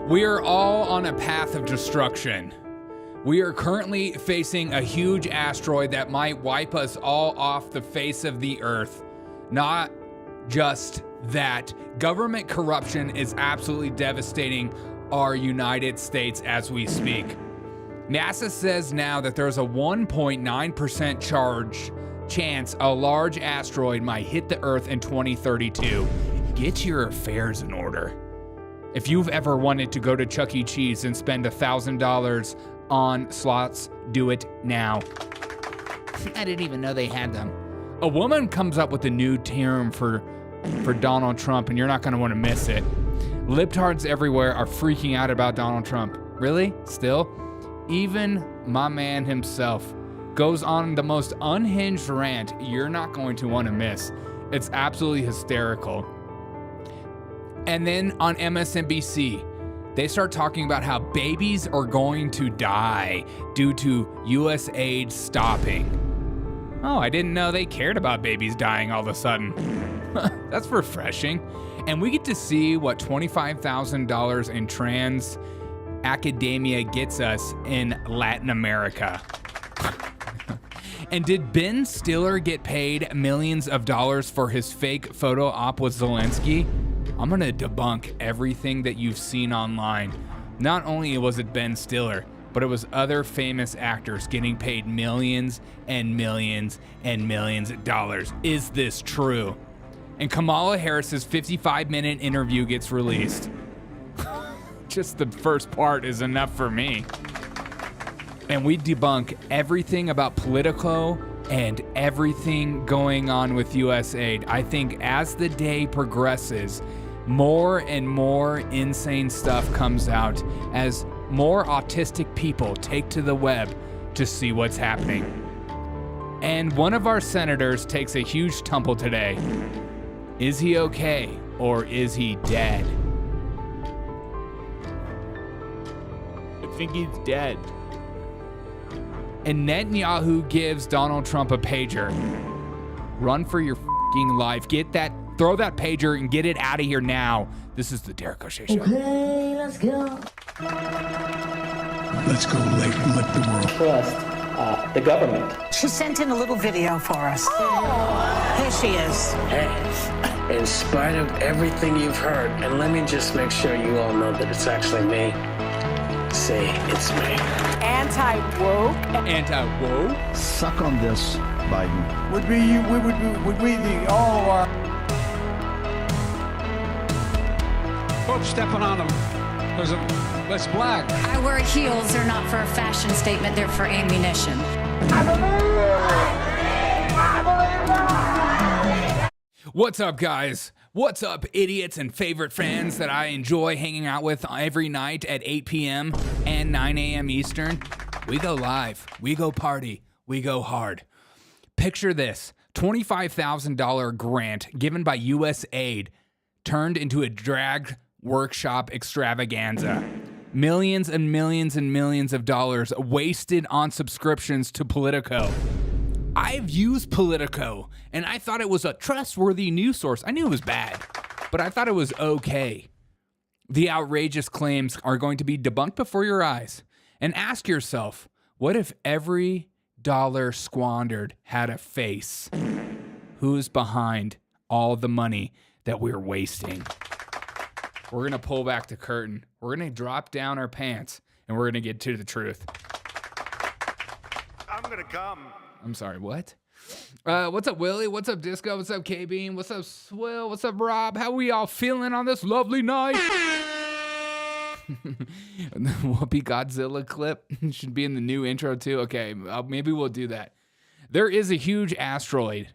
We are all on a path of destruction. We are currently facing a huge asteroid that might wipe us all off the face of the earth. Not just that, government corruption is absolutely devastating our United States as we speak. NASA says now that there's a 1.9% chance a large asteroid might hit the Earth in 2032. Get your affairs in order. If you've ever wanted to go to Chuck E. Cheese and spend $1,000 on slots, do it now. I didn't even know they had them. A woman comes up with a new term for Donald Trump, and you're not going to want to miss it. Libtards everywhere are freaking out about Donald Trump. Really? Still? Even my man himself goes on the most unhinged rant you're not going to want to miss. It's absolutely hysterical. And then on MSNBC, they start talking about how babies are going to die due to USAID stopping. Oh, I didn't know they cared about babies dying all of a sudden. That's refreshing. And we get to see what $25,000 in trans academia gets us in Latin America. And did Ben Stiller get paid millions of dollars for his fake photo op with Zelensky? I'm gonna debunk everything that you've seen online. Not only was it Ben Stiller, but it was other famous actors getting paid millions and millions and millions of dollars. Is this true? And Kamala Harris's 55-minute interview gets released. Just the first part is enough for me. And we debunk everything about Politico and everything going on with USAID. I think as the day progresses, more and more insane stuff comes out as more autistic people take to the web to see what's happening. And one of our senators takes a huge tumble today. Is he okay or is he dead? I think he's dead. And Netanyahu gives Donald Trump a pager. Run for your f***ing life. Throw that pager and get it out of here now. This is the Derek O'Shea Show. Okay, let's go. Let's go let the world trust the government. She sent in a little video for us. Oh. Here she is. Hey, in spite of everything you've heard, and let me just make sure you all know that it's actually me. Say it's me. Anti-woke. Anti-woke? suck on this, Biden. Would we all of our folks stepping on them because of less black. I wear heels. They're not for a fashion statement. They're for ammunition. What's up, guys? What's up, idiots and favorite fans that I enjoy hanging out with every night at 8 p.m. and 9 a.m. Eastern? We go live. We go party. We go hard. Picture this. $25,000 grant given by USAID turned into a drag workshop extravaganza. Millions and millions and millions of dollars wasted on subscriptions to Politico. I've used Politico, and I thought it was a trustworthy news source. I knew it was bad, but I thought it was okay. The outrageous claims are going to be debunked before your eyes. And ask yourself, what if every dollar squandered had a face? Who's behind all the money that we're wasting? We're going to pull back the curtain. We're going to drop down our pants, and we're going to get to the truth. I'm going to come. I'm sorry, what? What's up, Willie? What's up, Disco? What's up, K-Bean? What's up, Swill? What's up, Rob? How we all feeling on this lovely night? The Whoopi Godzilla clip should be in the new intro, too. Okay, maybe we'll do that. There is a huge asteroid.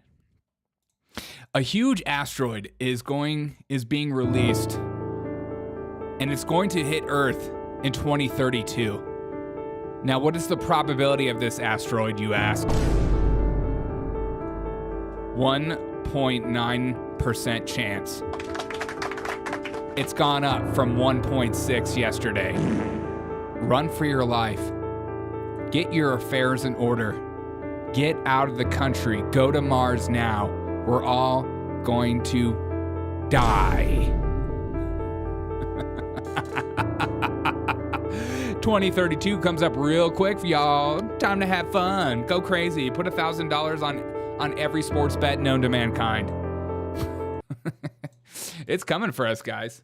A huge asteroid is being released, and it's going to hit Earth in 2032. Now, what is the probability of this asteroid, you ask? 1.9% chance. It's gone up from 1.6 yesterday. Run for your life. Get your affairs in order. Get out of the country. Go to Mars now. We're all going to die. 2032 comes up real quick for y'all. Time to have fun. Go crazy. Put $1,000 on every sports bet known to mankind. It's coming for us, guys.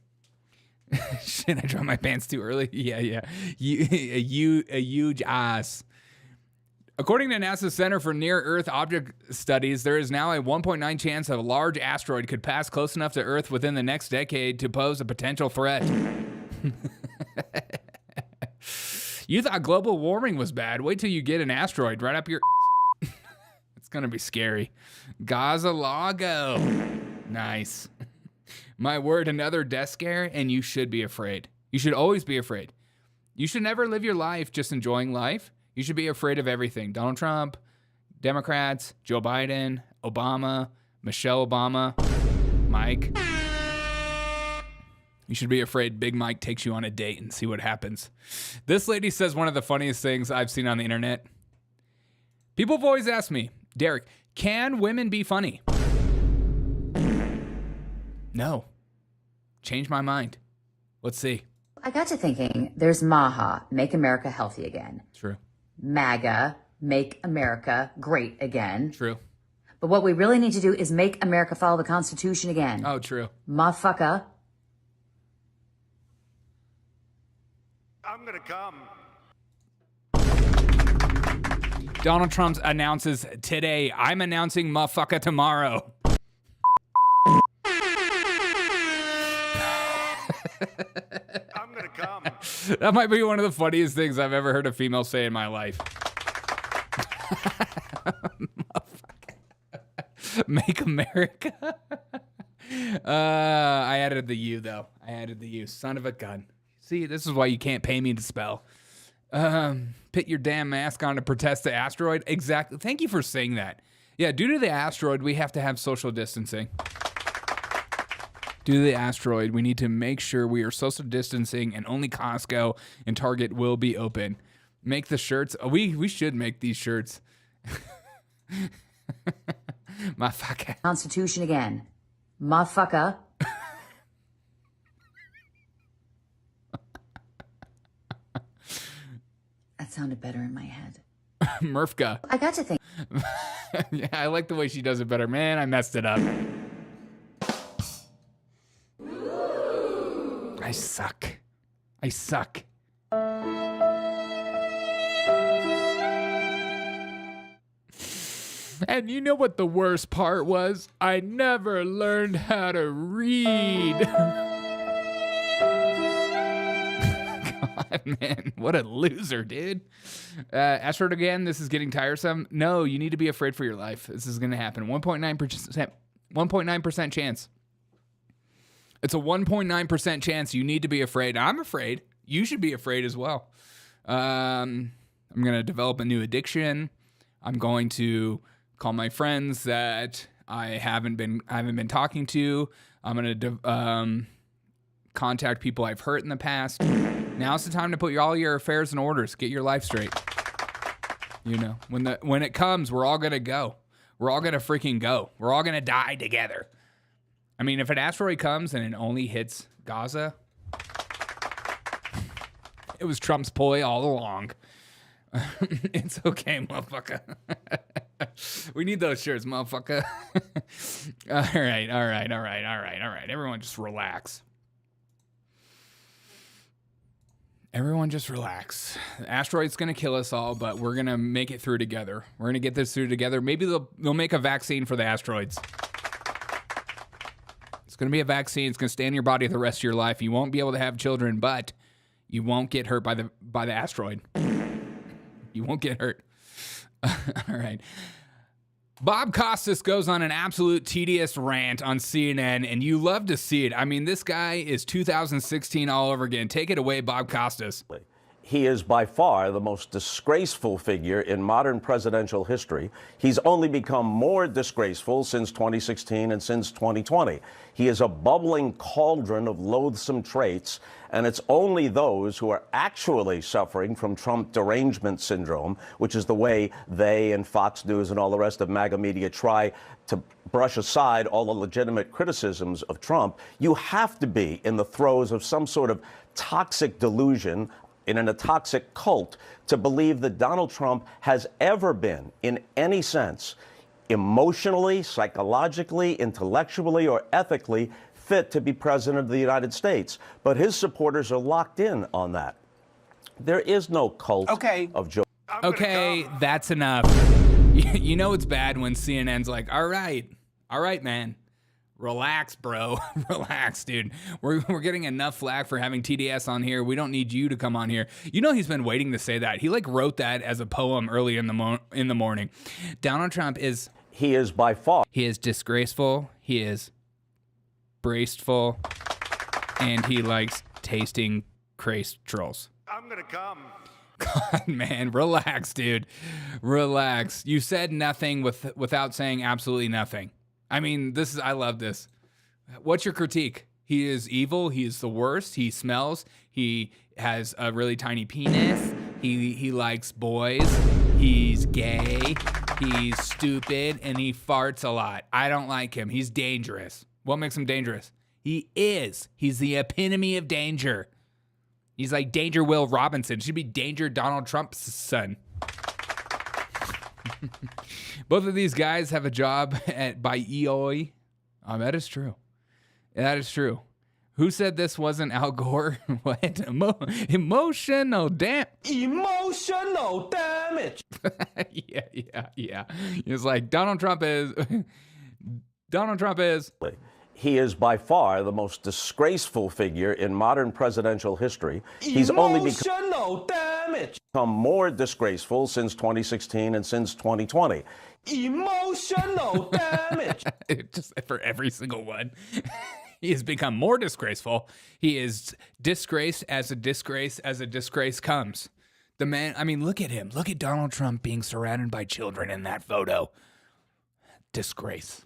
Shit, I dropped my pants too early. Yeah. A huge ass. According to NASA's Center for Near-Earth Object Studies, there is now a 1.9 chance of a large asteroid could pass close enough to Earth within the next decade to pose a potential threat. You thought global warming was bad. Wait till you get an asteroid right up your... It's going to be scary. Gaza-Lago. Nice. My word, another death scare, and you should be afraid. You should always be afraid. You should never live your life just enjoying life. You should be afraid of everything. Donald Trump, Democrats, Joe Biden, Obama, Michelle Obama, Mike. You should be afraid Big Mike takes you on a date and see what happens. This lady says one of the funniest things I've seen on the internet. People have always asked me, Derek, can women be funny? No. Change my mind. Let's see. I got to thinking, there's MAHA, Make America Healthy Again. True. MAGA, Make America Great Again. True. But what we really need to do is make America follow the Constitution again. Oh, true. Motherfucker. I'm gonna come. Donald Trump announces today, I'm announcing motherfucker tomorrow. I'm gonna come. That might be one of the funniest things I've ever heard a female say in my life. Make America. I added the U, though. I added the U. Son of a gun. See, this is why you can't pay me to spell. Put your damn mask on to protest the asteroid. Exactly. Thank you for saying that. Yeah, due to the asteroid, we have to have social distancing. Due to the asteroid, we need to make sure we are social distancing and only Costco and Target will be open. Make the shirts. Oh, we should make these shirts. Motherfucker. Constitution again. Motherfucker. That sounded better in my head. Murfka. I got to think. Yeah, I like the way she does it better. Man, I messed it up. I suck. I suck. And you know what the worst part was? I never learned how to read. God, man, what a loser, dude. Asteroid again, this is getting tiresome. No, you need to be afraid for your life. This is going to happen. 1.9% chance. It's a 1.9% chance you need to be afraid. I'm afraid. You should be afraid as well. I'm going to develop a new addiction. I'm going to call my friends that I haven't been talking to. I'm going to contact people I've hurt in the past. Now's the time to put all your affairs in orders. Get your life straight. You know, when it comes, we're all going to go. We're all going to freaking go. We're all going to die together. I mean, if an asteroid comes and it only hits Gaza, it was Trump's ploy all along. It's okay, motherfucker. We need those shirts, motherfucker. All right. Everyone just relax. Everyone just relax. The asteroid's going to kill us all, but we're going to make it through together. We're going to get this through together. Maybe they'll make a vaccine for the asteroids. It's going to be a vaccine. It's going to stay in your body the rest of your life. You won't be able to have children, but you won't get hurt by the asteroid. You won't get hurt. All right. Bob Costas goes on an absolute tedious rant on CNN, and you love to see it. I mean, this guy is 2016 all over again. Take it away, Bob Costas. He is by far the most disgraceful figure in modern presidential history. He's only become more disgraceful since 2016 and since 2020. He is a bubbling cauldron of loathsome traits, and it's only those who are actually suffering from Trump derangement syndrome, which is the way they and Fox News and all the rest of MAGA media try to brush aside all the legitimate criticisms of Trump. You have to be in the throes of some sort of toxic delusion, in a toxic cult to believe that Donald Trump has ever been, in any sense, emotionally, psychologically, intellectually, or ethically fit to be president of the United States. But his supporters are locked in on that. There is no cult of Joe. Okay, that's enough. You know it's bad when CNN's like, all right, man. Relax, bro. Relax, dude. We're getting enough flack for having TDS on here. We don't need you to come on here. You know he's been waiting to say that. He like wrote that as a poem early in the morning. Donald Trump is... He is by far... He is disgraceful. He is braceful. And he likes tasting crazy trolls. I'm gonna come. God, man, relax, dude. Relax. You said nothing without saying absolutely nothing. I mean, I love this. What's your critique? He is evil. He is the worst. He smells. He has a really tiny penis. He likes boys. He's gay. He's stupid. And he farts a lot. I don't like him. He's dangerous. What makes him dangerous? He is. He's the epitome of danger. He's like Danger Will Robinson. Should be Danger Donald Trump's son. Both of these guys have a job by EOI. That is true. That is true. Who said this wasn't Al Gore? What? Emotional damage. Yeah. It's like Donald Trump is. He is by far the most disgraceful figure in modern presidential history. He's only become more disgraceful since 2016 and since 2020. Emotional damage. Just for every single one. He has become more disgraceful. He is disgraced as a disgrace comes. The man, I mean, look at him. Look at Donald Trump being surrounded by children in that photo. Disgrace.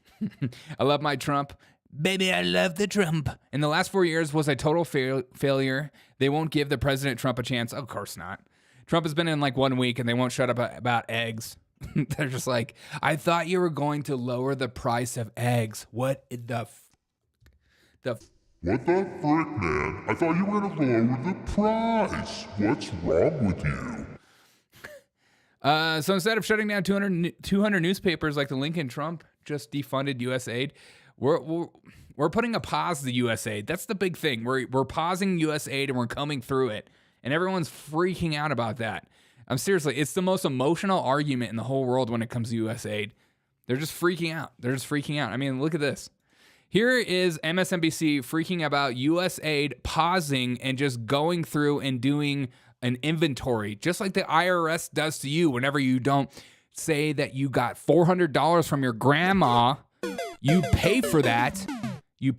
I love my Trump. Baby, I love the Trump. In the last 4 years was a total failure. They won't give the President Trump a chance. Of course not. Trump has been in like 1 week and they won't shut up about eggs. They're just like, I thought you were going to lower the price of eggs. What the frick, man? I thought you were going to lower the price. What's wrong with you? So instead of shutting down 200 newspapers like the Lincoln Trump just defunded USAID, we're putting a pause to USAID. That's the big thing. We're pausing USAID and we're coming through it. And everyone's freaking out about that. I'm seriously, it's the most emotional argument in the whole world when it comes to USAID. They're just freaking out. I mean, look at this. Here is MSNBC freaking about USAID pausing and just going through and doing an inventory, just like the IRS does to you whenever you don't say that you got $400 from your grandma. You pay for that. You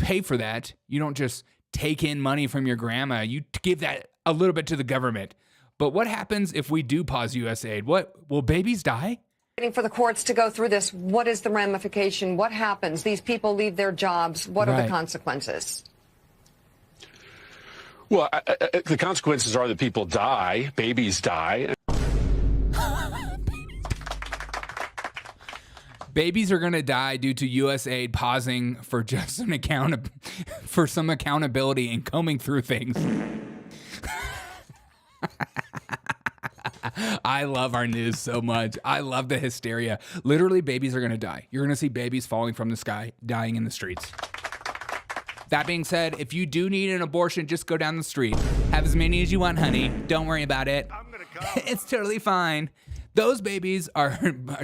don't just take in money from your grandma. You give that a little bit to the government. But what happens if we do pause USAID? What, will babies die? Waiting for the courts to go through this. What is the ramification? What happens? These people leave their jobs. What are the consequences? Well, the consequences are that people die, babies die. Babies are going to die due to USAID pausing for just some accountability and combing through things. I love our news so much. I love the hysteria. Literally, babies are going to die. You're going to see babies falling from the sky, dying in the streets. That being said, if you do need an abortion, just go down the street. Have as many as you want, honey. Don't worry about it. It's totally fine. Those babies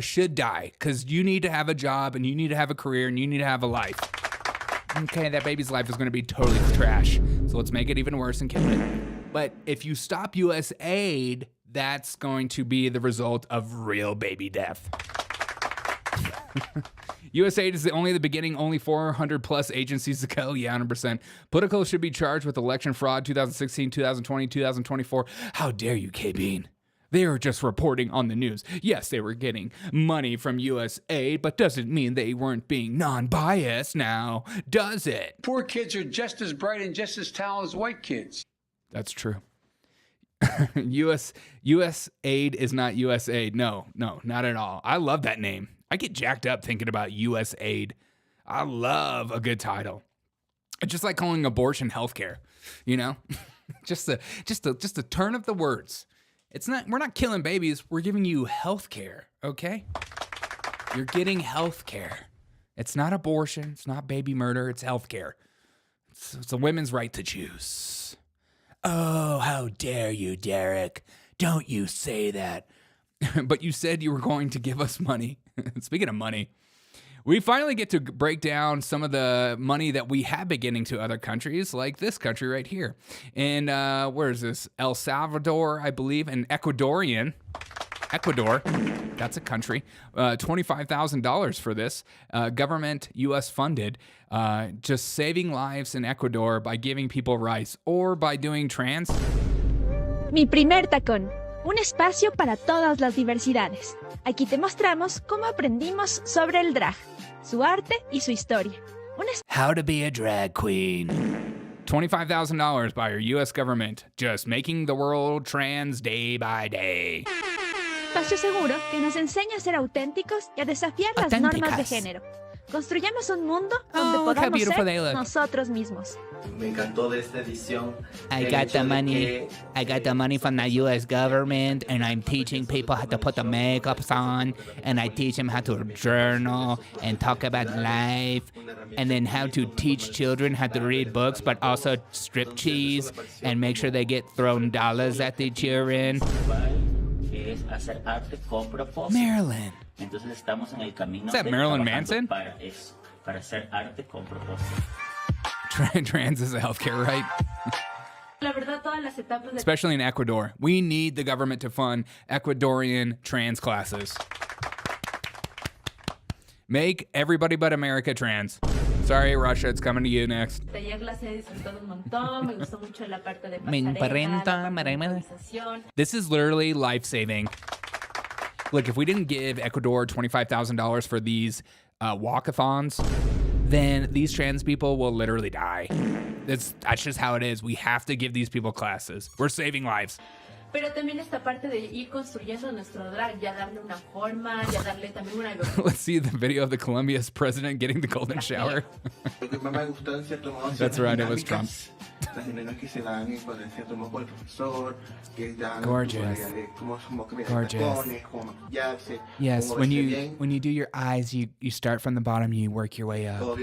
should die because you need to have a job and you need to have a career and you need to have a life. Okay, that baby's life is going to be totally trash. So let's make it even worse and kill it. But if you stop USAID, that's going to be the result of real baby death. USAID is only the beginning, only 400 plus agencies to go. Yeah, 100%. Politico should be charged with election fraud 2016, 2020, 2024. How dare you, K-Bean? They were just reporting on the news. Yes, they were getting money from USAID, but doesn't mean they weren't being non-biased now, does it? Poor kids are just as bright and just as talented as white kids. That's true. USAID is not USAID. No, not at all. I love that name. I get jacked up thinking about USAID. I love a good title. It's just like calling abortion healthcare, you know? just a turn of the words. We're not killing babies. We're giving you health care, okay? You're getting health care. It's not abortion. It's not baby murder. It's health care. It's a women's right to choose. Oh, how dare you, Derek. Don't you say that. But you said you were going to give us money. Speaking of money, we finally get to break down some of the money that we have been getting to other countries, like this country right here. And where is this? El Salvador, I believe, and Ecuador, that's a country. $25,000 for this. Government, U.S. funded, just saving lives in Ecuador by giving people rice or by doing trans. Mi primer tacón. Un espacio para todas las diversidades. Aquí te mostramos cómo aprendimos sobre el drag, su arte y su historia. How to be a drag queen. $25,000 by your U.S. government, just making the world trans day by day. Espacio seguro que nos enseña a ser auténticos y a desafiar las normas de género. Construyamos un mundo donde podamos ser nosotros mismos. Me encantó de esta edición. I got the money from the U.S. government, and I'm teaching people how to put the makeups on, and I teach them how to journal and talk about life, and then how to teach children how to read books, but also strip cheese and make sure they get thrown dollars at the children. Marilyn. Entonces estamos en el camino. Is that Marilyn Manson? Para hacer arte con propósito. Trans is a healthcare right. Especially in Ecuador. We need the government to fund Ecuadorian trans classes. Make everybody but America trans. Sorry, Russia, it's coming to you next. This is literally life-saving. Look, if we didn't give Ecuador $25,000 for these walkathons, then these trans people will literally die. That's just how it is. We have to give these people classes. We're saving lives. Pero también esta parte de ir construyendo nuestro drag, ya darle una forma, ya darle también una... Let's see the video of the Colombia's president getting the golden shower. That's right, it was Trump. Gorgeous. Gorgeous. Yes, when you do your eyes, you start from the bottom, you work your way up.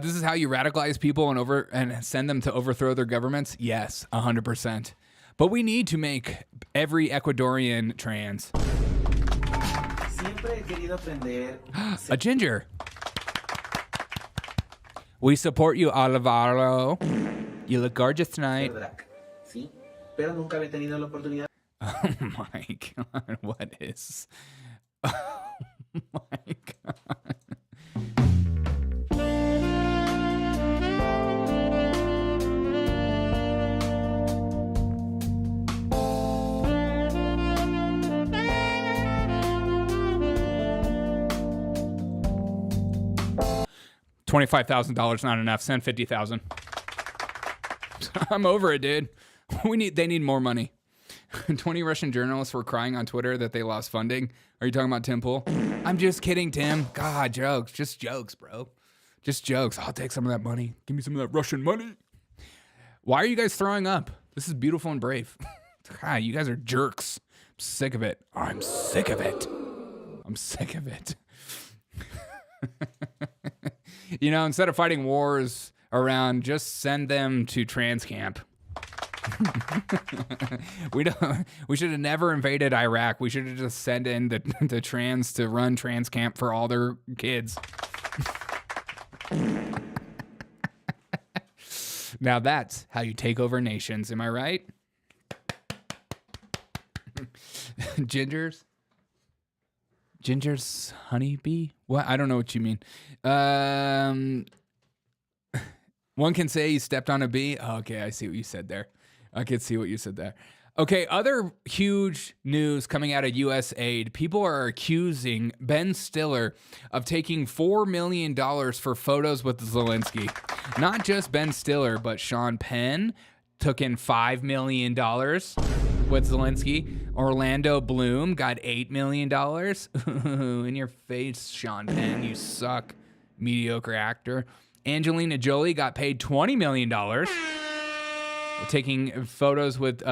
This is how you radicalize people and send them to overthrow their governments? Yes, 100%. But we need to make every Ecuadorian trans. A ginger. We support you, Alvaro. You look gorgeous tonight. Oh my God, what is... Oh my God. $25,000 not enough. Send $50,000. I'm over it, dude. They need more money. 20 Russian journalists were crying on Twitter that they lost funding. Are you talking about Tim Pool? I'm just kidding, Tim. God, jokes. Just jokes, bro. Just jokes. I'll take some of that money. Give me some of that Russian money. Why are you guys throwing up? This is beautiful and brave. God, you guys are jerks. I'm sick of it. I'm sick of it. I'm sick of it. You know, instead of fighting wars around, just send them to trans camp. We should have never invaded Iraq. We should have just sent in the trans to run trans camp for all their kids. Now that's how you take over nations. Am I right? Gingers honeybee? What? I don't know what you mean. One can say he stepped on a bee. Oh, okay, I see what you said there. I can see what you said there. Okay, other huge news coming out of USAID. People are accusing Ben Stiller of taking $4 million for photos with Zelensky. Not just Ben Stiller, but Sean Penn took in $5 million with Zelensky. Orlando Bloom got $8 million. In your face, Sean Penn, you suck, mediocre actor. Angelina Jolie got paid $20 million taking photos with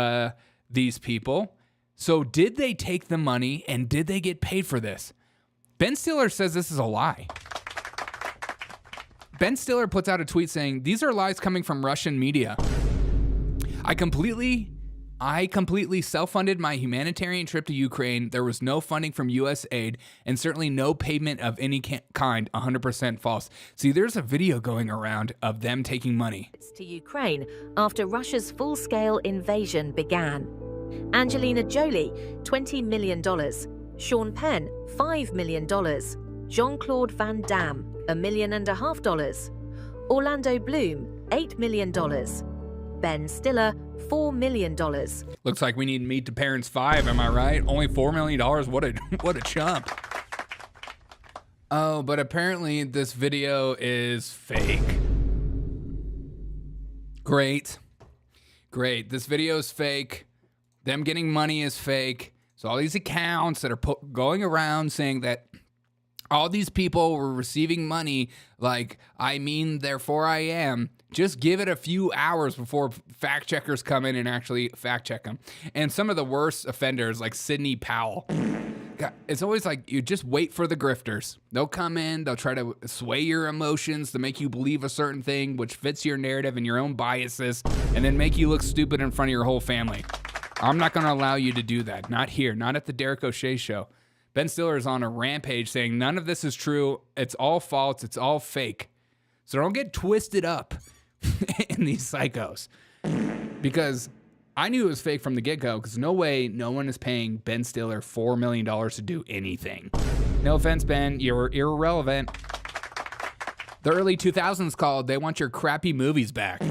these people. So did they take the money and did they get paid for this? Ben Stiller says this is a lie. Ben Stiller puts out a tweet saying, "These are lies coming from Russian media. I completely self-funded my humanitarian trip to Ukraine. There was no funding from USAID and certainly no payment of any kind. 100% false." See, there's a video going around of them taking money to Ukraine after Russia's full-scale invasion began. Angelina Jolie, $20 million. Sean Penn, $5 million. Jean-Claude Van Damme, $1.5 million. Orlando Bloom, $8 million. Ben Stiller, $4 million. Looks like we need Meet the Parents 5, am I right? Only $4 million? What a chump. Oh, but apparently this video is fake. Great. This video is fake. Them getting money is fake. So all these accounts that are going around saying that all these people were receiving money, like, I mean, therefore I am. Just give it a few hours before fact checkers come in and actually fact check them. And some of the worst offenders, like Sidney Powell, it's always like you just wait for the grifters. They'll come in, they'll try to sway your emotions to make you believe a certain thing, which fits your narrative and your own biases, and then make you look stupid in front of your whole family. I'm not going to allow you to do that. Not here. Not at the Derek O'Shea show. Ben Stiller is on a rampage saying none of this is true. It's all false. It's all fake. So don't get twisted up in these psychos. Because I knew it was fake from the get-go, because no way no one is paying Ben Stiller $4 million to do anything. No offense, Ben. You're irrelevant. The early 2000s called, they want your crappy movies back.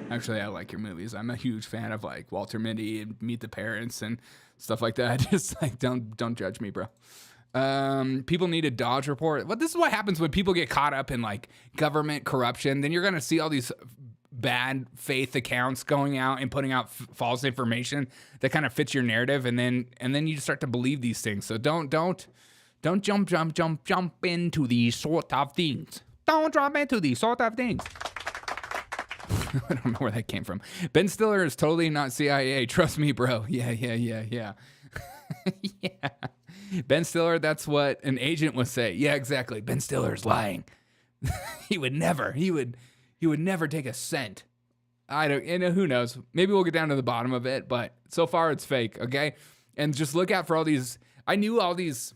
Actually, I like your movies. I'm a huge fan of like Walter Mitty and Meet the Parents and stuff like that. Just like, don't judge me, bro. People need a Dodge report. But this is what happens when people get caught up in like government corruption. Then you're going to see all these bad faith accounts going out and putting out false information that kind of fits your narrative. And then you start to believe these things. So don't jump into these sort of things. Don't jump into these sort of things. I don't know where that came from. Ben Stiller is totally not CIA. Trust me, bro. Yeah. Yeah. Ben Stiller, that's what an agent would say. Yeah, exactly. Ben Stiller is lying. He would never take a cent. Who knows? Maybe we'll get down to the bottom of it, but so far it's fake, okay? And just look out for all these. I knew all these.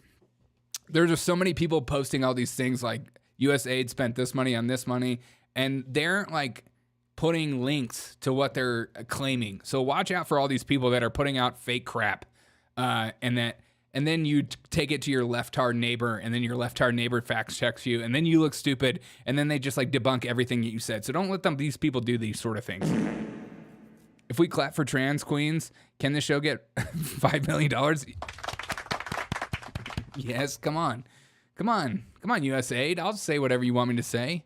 There's just so many people posting all these things like USAID spent this money on this money, and they're like putting links to what they're claiming. So watch out for all these people that are putting out fake crap, and then you take it to your leftard neighbor, and then your leftard neighbor fact checks you, and then you look stupid, and then they just like debunk everything that you said. So don't let these people do these sort of things. If we clap for trans queens, can the show get $5 million? Yes, come on, USAID. I'll say whatever you want me to say.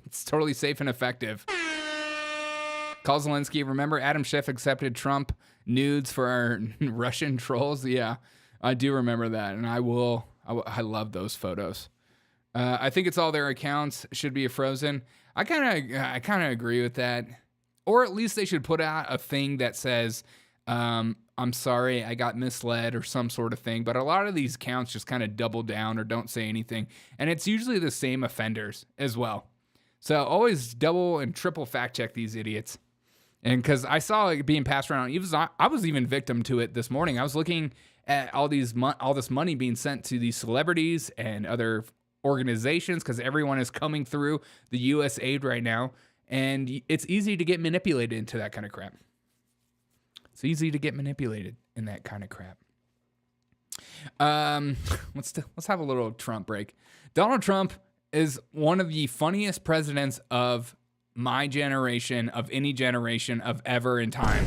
It's totally safe and effective. Call Zelensky. Remember Adam Schiff accepted Trump nudes for our Russian trolls? Yeah, I do remember that. And I love those photos. I think it's all their accounts should be frozen. I kind of agree with that. Or at least they should put out a thing that says, I'm sorry, I got misled or some sort of thing. But a lot of these accounts just kind of double down or don't say anything. And it's usually the same offenders as well. So always double and triple fact check these idiots. And because I saw it being passed around, I was even victim to it this morning. I was looking at all this money being sent to these celebrities and other organizations because everyone is coming through the USAID right now. And it's easy to get manipulated into that kind of crap. It's easy to get manipulated in that kind of crap. Let's have a little Trump break. Donald Trump is one of the funniest presidents of my generation, of any generation of ever in time.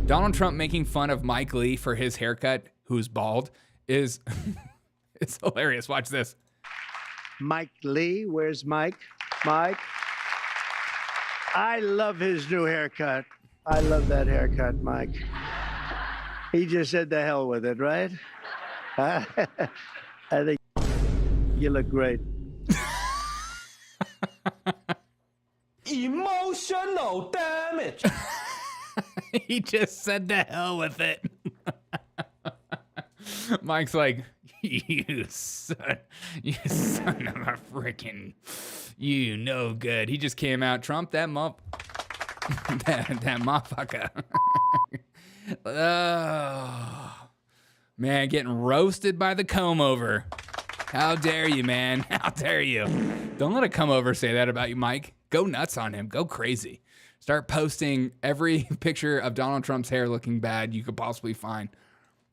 Donald Trump making fun of Mike Lee for his haircut, who's bald, is it's hilarious. Watch this. Mike Lee, where's Mike? Mike? I love his new haircut. I love that haircut, Mike. He just said the hell with it, right? I think you look great. Emotional damage. He just said the hell with it. Mike's like, you son of a freaking, you no good. He just came out, Trump, that motherfucker. Oh, man, getting roasted by the comb over. How dare you, man? How dare you? Don't let a come over say that about you, Mike. Go nuts on him. Go crazy. Start posting every picture of Donald Trump's hair looking bad you could possibly find.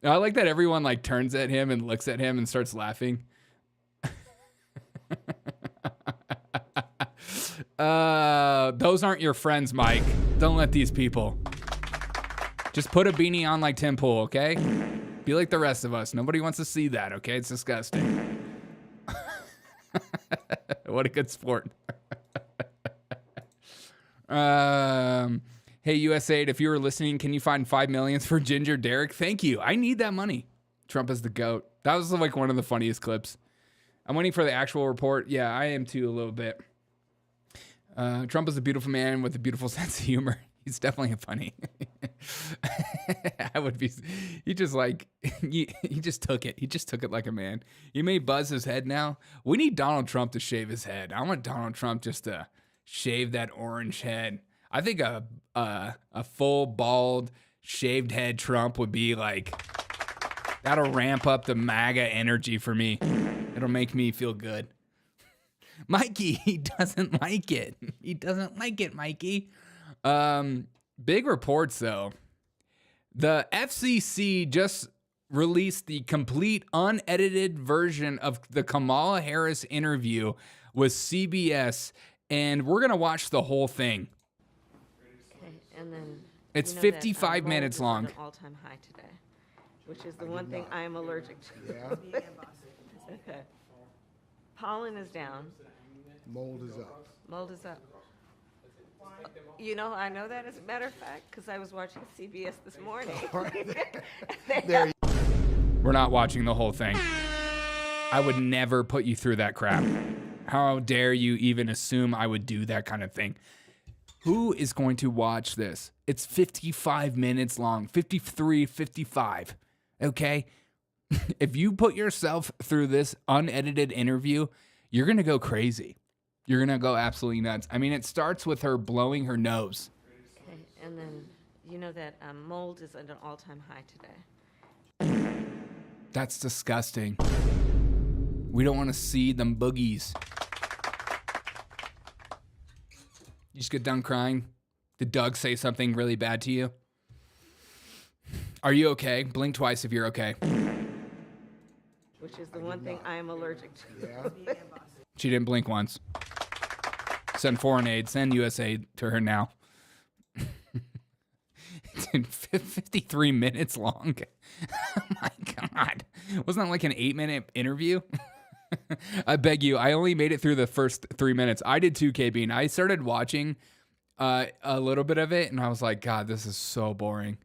I like that everyone like turns at him and looks at him and starts laughing. Those aren't your friends, Mike. Don't let these people. Just put a beanie on like Tim Pool, okay? Be like the rest of us. Nobody wants to see that, okay? It's disgusting. What a good sport. Hey, USAID, if you were listening, can you find $5 million for Ginger Derek? Thank you. I need that money. Trump is the GOAT. That was like one of the funniest clips. I'm waiting for the actual report. Yeah, I am too a little bit. Trump is a beautiful man with a beautiful sense of humor. He's definitely funny. I would be, he just took it. He just took it like a man. He may buzz his head now. We need Donald Trump to shave his head. I want Donald Trump just to shave that orange head. I think a full bald shaved head Trump would be like, that'll ramp up the MAGA energy for me. It'll make me feel good. Mikey, he doesn't like it. He doesn't like it, Mikey. Big reports though. The FCC just released the complete unedited version of the Kamala Harris interview with CBS, and we're gonna watch the whole thing. Okay, and then it's 55 minutes long. An all-time high today, which is the one thing I am allergic to. Yeah. Okay. Pollen is down. Mold is up. Mold is up. You know, I know that as a matter of fact because I was watching CBS this morning. We're not watching the whole thing. I would never put you through that crap. How dare you even assume I would do that kind of thing? Who is going to watch this? It's 55 minutes long, 53, 55. Okay? If you put yourself through this unedited interview, you're going to go crazy. You're going to go absolutely nuts. I mean, it starts with her blowing her nose. Okay, and then you know that mold is at an all-time high today. That's disgusting. We don't want to see them boogies. You just get done crying? Did Doug say something really bad to you? Are you okay? Blink twice if you're okay. Which is the one thing I am allergic to. Yeah. She didn't blink once. Send foreign aid. Send USAID to her now. It's 53 minutes long. Oh my God. Wasn't that like an 8-minute interview? I beg you. I only made it through the first 3 minutes. I did too, KB. And I started watching a little bit of it. And I was like, God, this is so boring.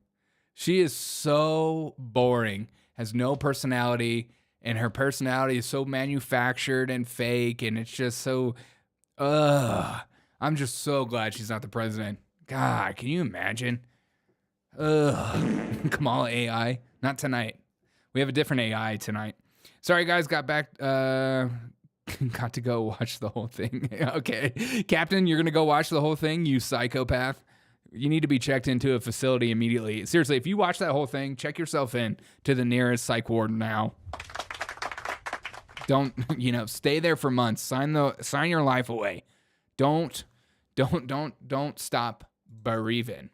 She is so boring. Has no personality. And her personality is so manufactured and fake. And it's just so... I'm just so glad she's not the president. God, can you imagine? Kamala AI. Not tonight. We have a different AI tonight. Sorry, guys. Got to go watch the whole thing. Okay. Captain, you're going to go watch the whole thing, you psychopath. You need to be checked into a facility immediately. Seriously, if you watch that whole thing, check yourself in to the nearest psych ward now. Don't, stay there for months. Sign your life away. Don't stop bereaving.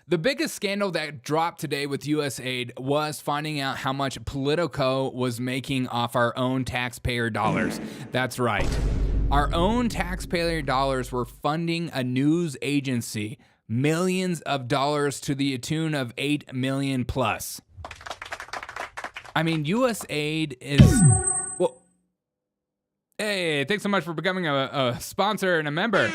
The biggest scandal that dropped today with USAID was finding out how much Politico was making off our own taxpayer dollars. That's right. Our own taxpayer dollars were funding a news agency millions of dollars to the tune of 8 million plus. I mean, USAID is... Well, hey, thanks so much for becoming a sponsor and a member.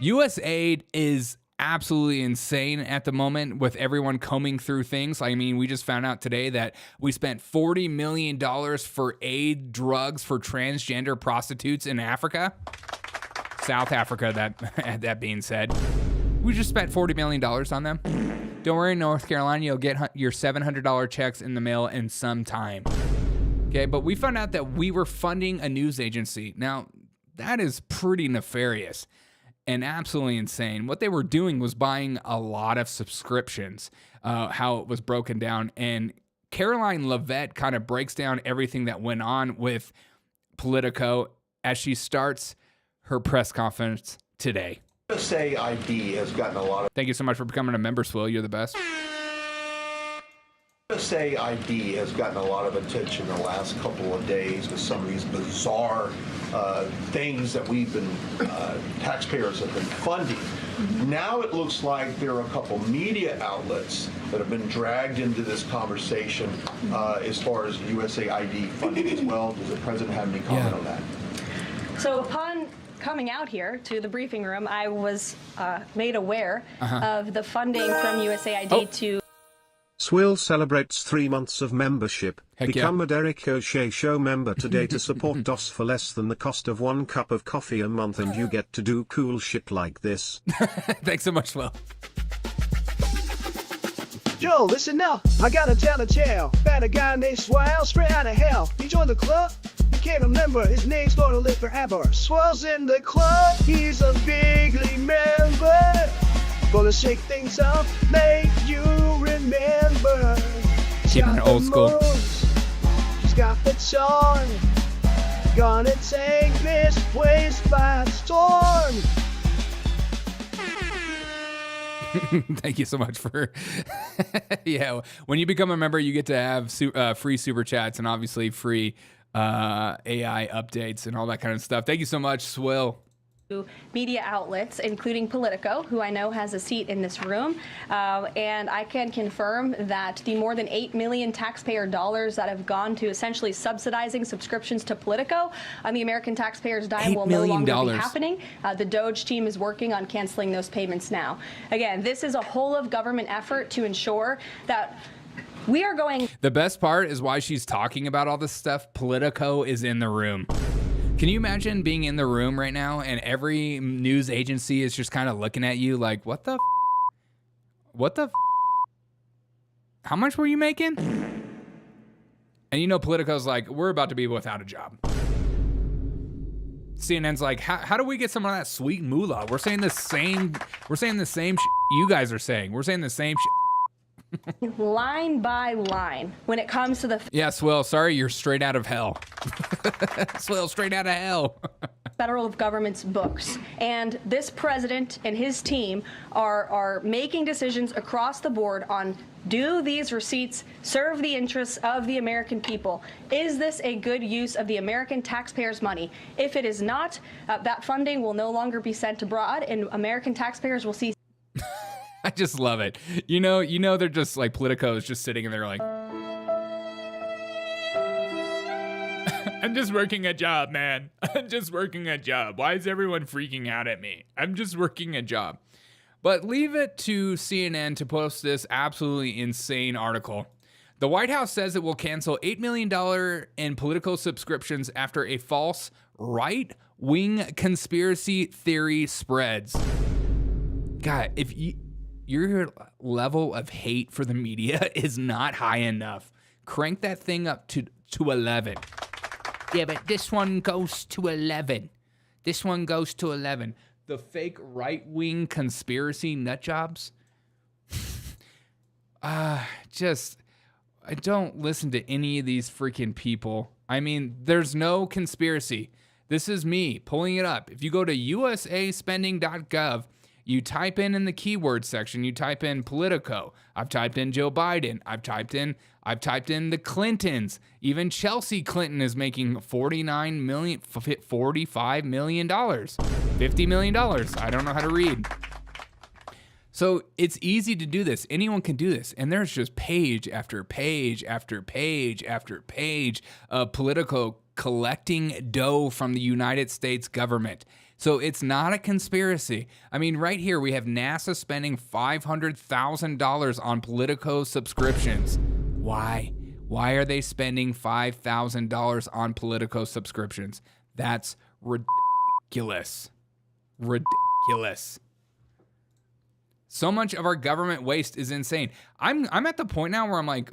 USAID is absolutely insane at the moment with everyone combing through things. I mean, we just found out today that we spent $40 million for aid drugs for transgender prostitutes in Africa. South Africa, that being said. We just spent $40 million on them. Don't worry, North Carolina, you'll get your $700 checks in the mail in some time. Okay, but we found out that we were funding a news agency. Now, that is pretty nefarious and absolutely insane. What they were doing was buying a lot of subscriptions, how it was broken down. And Caroline Leavitt kind of breaks down everything that went on with Politico as she starts her press conference today. USAID has gotten a lot of... Thank you so much for becoming a member, Swill. You're the best. USAID has gotten a lot of attention the last couple of days with some of these bizarre things that we've been, taxpayers have been funding. Now it looks like there are a couple media outlets that have been dragged into this conversation as far as USAID funding as well. Does the president have any comment on that? So upon coming out here to the briefing room, I was made aware of the funding from USAID to... Swill celebrates 3 months of membership. Heck Become a Derek O'Shea Show member today to support DOS for less than the cost of 1 cup of coffee a month, and you get to do cool shit like this. Thanks so much, Will. Joe, listen now. I gotta tell a tale about a guy named Swell, straight out of hell. He joined the club. Can't remember, his name's gonna live forever. Swell's in the club, he's a bigly member. Gonna shake things up, make you remember. Keeping it old school. She's got the charm. Gonna take this place by storm. Thank you so much for... yeah, when you become a member, you get to have free super chats and obviously free AI updates and all that kind of stuff. Thank you so much, Swill. Media outlets, including Politico, who I know has a seat in this room, and I can confirm that the more than $8 million taxpayer dollars that have gone to essentially subsidizing subscriptions to Politico on the American taxpayers' dime will no longer be happening. The Doge team is working on canceling those payments now. Again, this is a whole of government effort to ensure that we are going... The best part is why she's talking about all this stuff. Politico is in the room. Can you imagine being in the room right now and every news agency is just kind of looking at you like, what the how much were you making? And you know Politico's like, we're about to be without a job. CNN's like, how do we get some of that sweet moolah? We're saying the same you guys are saying. We're saying the same line by line when it comes to the... Yeah, Swill, sorry, you're straight out of hell. Swill, straight out of hell. Federal government's books. And this president and his team are making decisions across the board on, do these receipts serve the interests of the American people? Is this a good use of the American taxpayers' money? If it is not, that funding will no longer be sent abroad, and American taxpayers will see... I just love it. You know, they're just like, Politico is just sitting and they're like, I'm just working a job, man. I'm just working a job. Why is everyone freaking out at me? I'm just working a job. But leave it to CNN to post this absolutely insane article. The White House says it will cancel $8 million in Politico subscriptions after a false right-wing conspiracy theory spreads. God, if your level of hate for the media is not high enough, crank that thing up to 11. Yeah, but this one goes to 11. This one goes to 11. The fake right-wing conspiracy nutjobs. I don't listen to any of these freaking people. I mean, there's no conspiracy. This is me pulling it up. If you go to usaspending.gov, you type in the keyword section, you type in Politico. I've typed in Joe Biden. I've typed in the Clintons. Even Chelsea Clinton is making $45 million, $50 million. I don't know how to read. So it's easy to do this. Anyone can do this. And there's just page after page after page after page of Politico collecting dough from the United States government. So it's not a conspiracy. I mean, right here, we have NASA spending $500,000 on Politico subscriptions. Why? Why are they spending $5,000 on Politico subscriptions? That's ridiculous. ridiculous. So much of our government waste is insane. I'm at the point now where I'm like,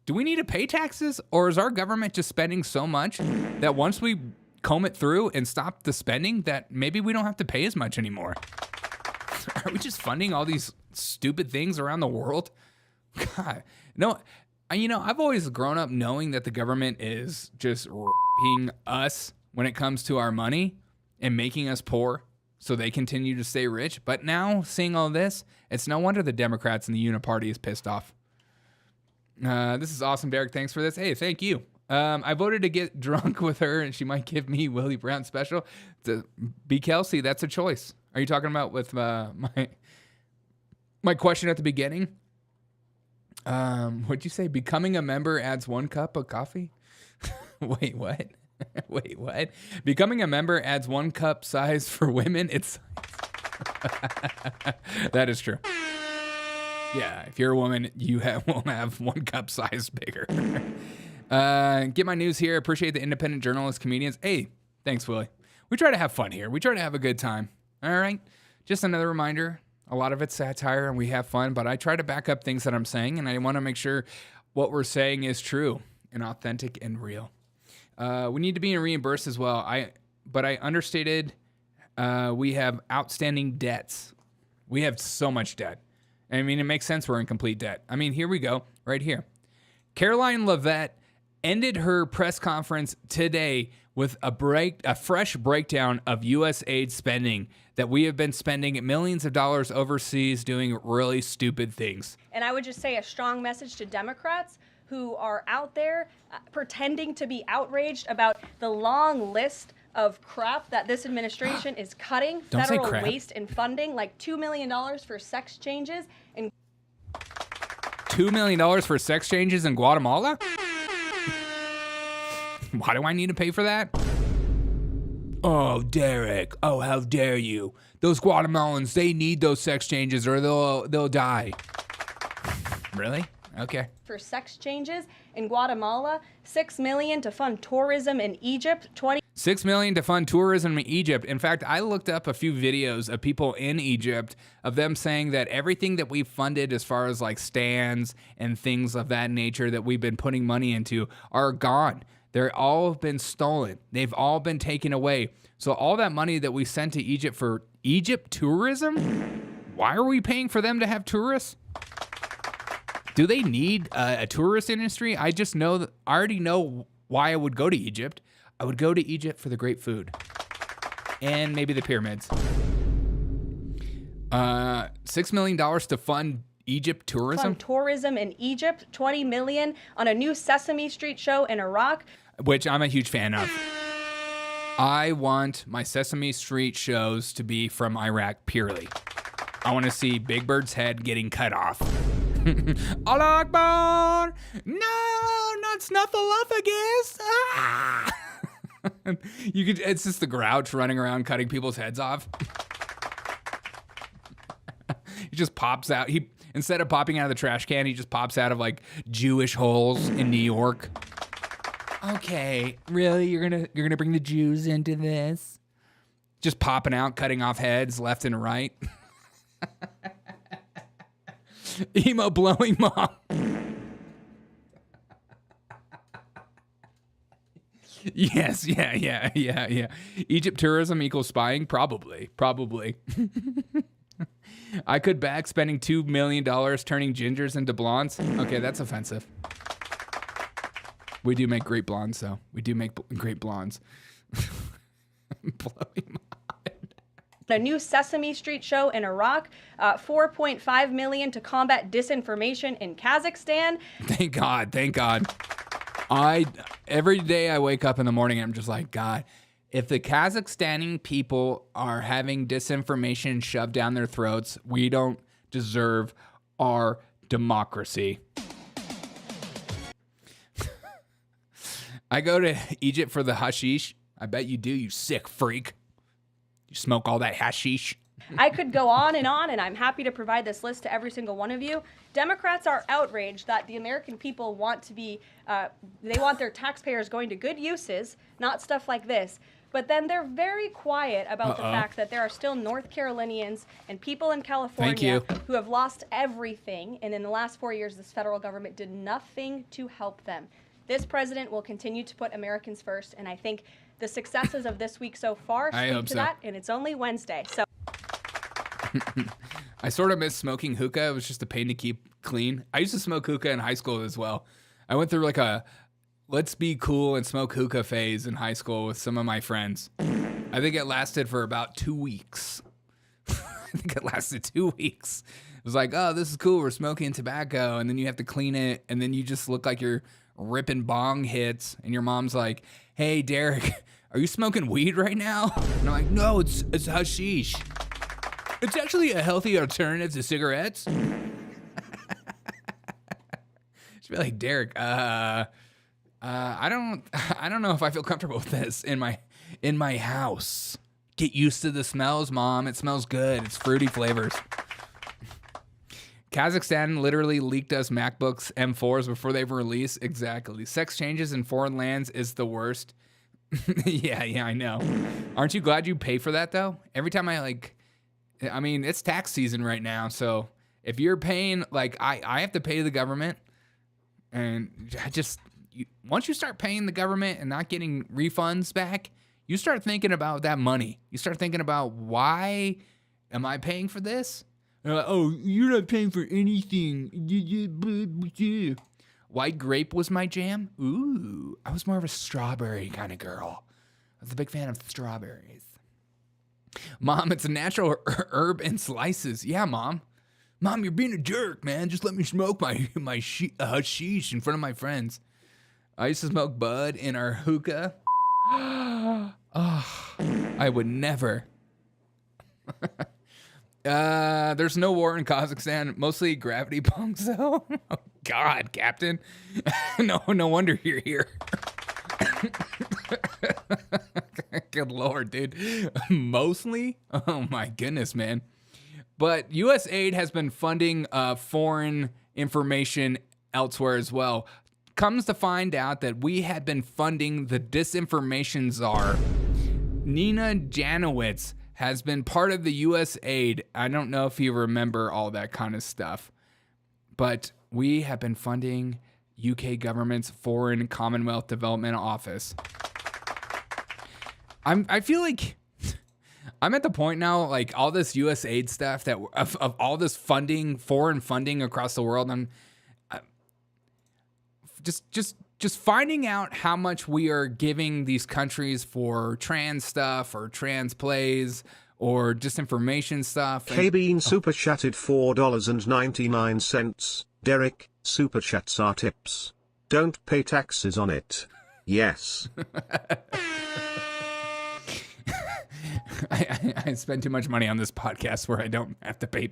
do we need to pay taxes, or is our government just spending so much that once we comb it through and stop the spending, that maybe we don't have to pay as much anymore? Are we just funding all these stupid things around the world? God, no. I've always grown up knowing that the government is just r***ing us when it comes to our money and making us poor so they continue to stay rich. But now, seeing all this, it's no wonder the Democrats and the Uniparty is pissed off. This is awesome, Derek. Thanks for this. Hey, thank you. I voted to get drunk with her, and she might give me Willie Brown special. To be Kelsey, that's a choice. Are you talking about with my question at the beginning? What'd you say? Becoming a member adds 1 cup of coffee? Wait, what? Wait, what? Becoming a member adds 1 cup size for women. That is true. Yeah, if you're a woman, you won't have 1 cup size bigger. Get my news here. Appreciate the independent journalist comedians. Hey, thanks, Willie. We try to have fun here. We try to have a good time. All right. Just another reminder. A lot of it's satire and we have fun, but I try to back up things that I'm saying, and I want to make sure what we're saying is true and authentic and real. We need to be reimbursed as well. But I understated we have outstanding debts. We have so much debt. I mean, it makes sense we're in complete debt. I mean, here we go, right here. Caroline Leavitt ended her press conference today with a fresh breakdown of USAID spending, that we have been spending millions of dollars overseas doing really stupid things. And I would just say a strong message to Democrats who are out there pretending to be outraged about the long list of crap that this administration is cutting. Federal waste and funding, like $2 million for sex changes. And $2 million for sex changes in Guatemala? Why do I need to pay for that? Oh, Derek. Oh, how dare you. Those Guatemalans, they need those sex changes or they'll die. Really? Okay. For sex changes in Guatemala, $6 million to fund tourism in Egypt, $6 million to fund tourism in Egypt. In fact, I looked up a few videos of people in Egypt of them saying that everything that we funded as far as like stands and things of that nature that we've been putting money into are gone. They're all been stolen. They've all been taken away. So all that money that we sent to Egypt for Egypt tourism, why are we paying for them to have tourists? Do they need a tourist industry? I already know why I would go to Egypt. I would go to Egypt for the great food and maybe the pyramids. $6 million to fund Egypt tourism? Fund tourism in Egypt, $20 million on a new Sesame Street show in Iraq. Which I'm a huge fan of. I want my Sesame Street shows to be from Iraq purely. I want to see Big Bird's head getting cut off. Allah Akbar! No, not Snuffleupagus! Ah! It's just the Grouch running around cutting people's heads off. He just pops out. Instead of popping out of the trash can, he just pops out of like Jewish holes in New York. Okay, really? You're gonna bring the Jews into this? Just popping out, cutting off heads left and right. Emo blowing mom. Yes, yeah. Egypt tourism equals spying? Probably. I could back spending $2 million turning gingers into blondes. Okay, that's offensive. We do make great blondes, though. We do make great blondes. Blowing my A new Sesame Street show in Iraq, $4.5 million to combat disinformation in Kazakhstan. Thank God. Every day I wake up in the morning, I'm just like, God, if the Kazakhstani people are having disinformation shoved down their throats, we don't deserve our democracy. I go to Egypt for the hashish. I bet you do, you sick freak. You smoke all that hashish. I could go on, and I'm happy to provide this list to every single one of you. Democrats are outraged that the American people want to be, they want their taxpayers going to good uses, not stuff like this. But then they're very quiet about the fact that there are still North Carolinians and people in California who have lost everything. And in the last 4 years, this federal government did nothing to help them. This president will continue to put Americans first. And I think the successes of this week so far speak to that. And it's only Wednesday. So I sort of miss smoking hookah. It was just a pain to keep clean. I used to smoke hookah in high school as well. I went through like a let's be cool and smoke hookah phase in high school with some of my friends. I think it lasted for about 2 weeks. It was like, oh, this is cool. We're smoking tobacco. And then you have to clean it. And then you just look like you're ripping bong hits. And your mom's like, hey, Derek, are you smoking weed right now? And I'm like, no, it's hashish. It's actually a healthy alternative to cigarettes. Just be like, Derek, I don't know if I feel comfortable with this in my house. Get used to the smells, Mom. It smells good. It's fruity flavors. Kazakhstan literally leaked us MacBooks M4s before they were released. Exactly. Sex changes in foreign lands is the worst. Yeah, I know. Aren't you glad you pay for that though? Every time I mean, it's tax season right now, so if you're paying, like I have to pay the government, and once you start paying the government and not getting refunds back, you start thinking about that money. You start thinking about, why am I paying for this? And like, oh, you're not paying for anything. White grape was my jam. Ooh, I was more of a strawberry kind of girl. I was a big fan of strawberries. Mom, it's a natural herb and slices. Yeah, Mom. Mom, you're being a jerk, man. Just let me smoke my hashish in front of my friends. I used to smoke bud in our hookah. Oh, I would never. There's no war in Kazakhstan. Mostly gravity punks, though. Oh, God, Captain. No wonder you're here. Good Lord, dude. Mostly? Oh, my goodness, man. But USAID has been funding foreign information elsewhere as well. Comes to find out that we had been funding the disinformation czar. Nina Janowitz has been part of the USAID. I don't know if you remember all that kind of stuff, but we have been funding UK government's Foreign Commonwealth Development Office. I feel like I'm at the point now, like all this USAID stuff that of all this funding, foreign funding across the world, I'm just finding out how much we are giving these countries for trans stuff or trans plays or disinformation stuff. K-Bean super chatted $4.99. Derek, super chats are tips. Don't pay taxes on it. Yes. I spend too much money on this podcast where I don't have to pay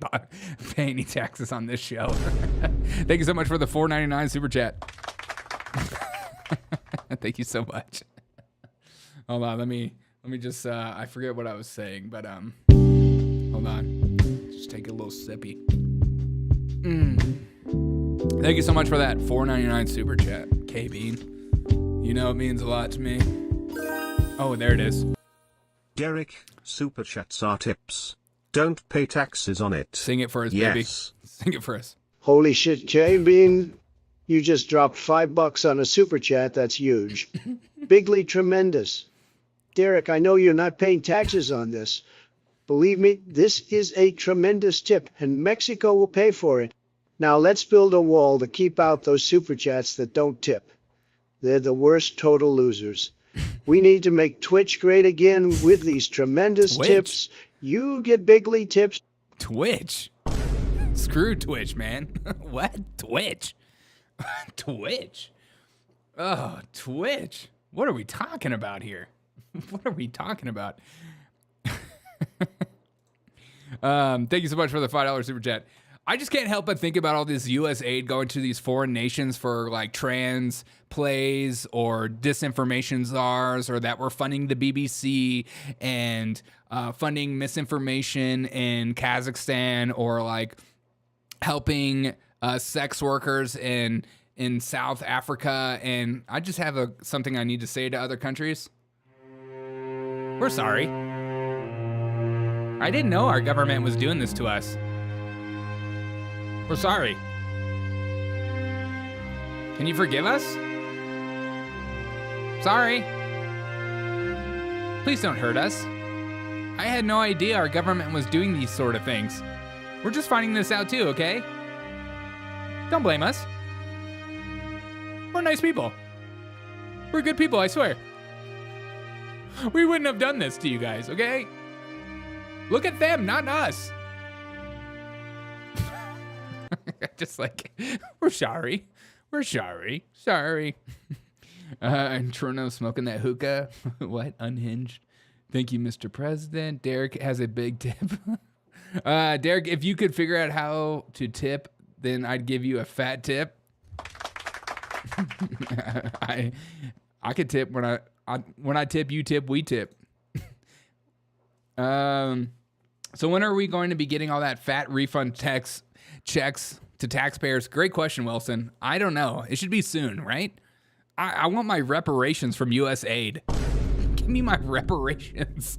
any taxes on this show. Thank you so much for the $4.99 super chat. Thank you so much. Hold on, let me just I forget what I was saying, but hold on. Just take a little sippy. Thank you so much for that $4.99 super chat, K-Bean. You know it means a lot to me. Oh, there it is. Derek, super chats are tips. Don't pay taxes on it. Sing it for us, yes. Baby. Sing it for us. Holy shit, K-Bean. You just dropped $5 on a super chat. That's huge. Bigly tremendous. Derek, I know you're not paying taxes on this. Believe me, this is a tremendous tip, and Mexico will pay for it. Now let's build a wall to keep out those super chats that don't tip. They're the worst total losers. We need to make Twitch great again with these tremendous tips. You get bigly tips. Twitch? Screw Twitch, man. What? Twitch? Twitch? Oh, Twitch. What are we talking about here? What are we talking about? Thank you so much for the $5 super chat. I just can't help but think about all this U.S. aid going to these foreign nations for like trans plays or disinformation czars, or that we're funding the BBC and funding misinformation in Kazakhstan, or like helping sex workers in South Africa. And I just have something I need to say to other countries. We're sorry. I didn't know our government was doing this to us. We're sorry. Can you forgive us? Sorry. Please don't hurt us. I had no idea our government was doing these sort of things. We're just finding this out too, okay? Don't blame us. We're nice people. We're good people, I swear. We wouldn't have done this to you guys, okay? Look at them, not us. Just like, we're sorry. We're sorry. Sorry. And Trono smoking that hookah. What? Unhinged. Thank you, Mr. President. Derek has a big tip. Derek, if you could figure out how to tip, then I'd give you a fat tip. I could tip when I tip, you tip, we tip. So when are we going to be getting all that fat refund checks to taxpayers? Great question, Wilson. I don't know. It should be soon, right? I want my reparations from USAID. Give me my reparations.